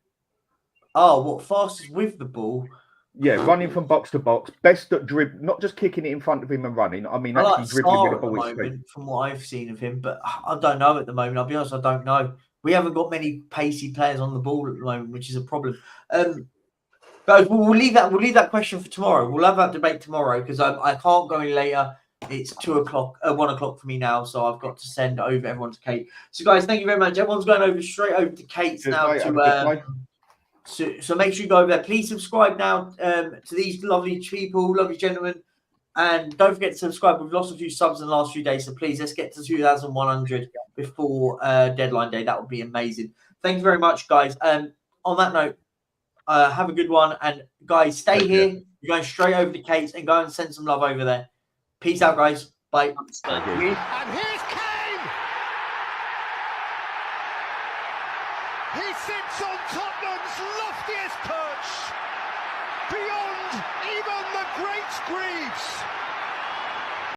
Oh, what, fastest with the ball? Yeah, running from box to box. Best at dribble, not just kicking it in front of him and running. I mean, actually dribbling with the ball. Moment, from what I've seen of him, but I don't know at the moment. I'll be honest, I don't know. We haven't got many pacey players on the ball at the moment, which is a problem. But we'll leave that question for tomorrow. We'll have that debate tomorrow because I can't go any later. It's 1 o'clock for me now, so I've got to send over everyone to Kate. So, guys, thank you very much. Everyone's going straight over to Kate's now. So make sure you go over there. Please subscribe now to these lovely people, lovely gentlemen. And don't forget to subscribe. We've lost a few subs in the last few days, so please, let's get to 2,100 before deadline day. That would be amazing. Thank you very much, guys. On that note, have a good one. And, guys, stay here. You're going straight over to Kate's and go and send some love over there. Peace out, guys. Bye. And here's Kane! He sits on Tottenham's loftiest perch, beyond even the great Greaves.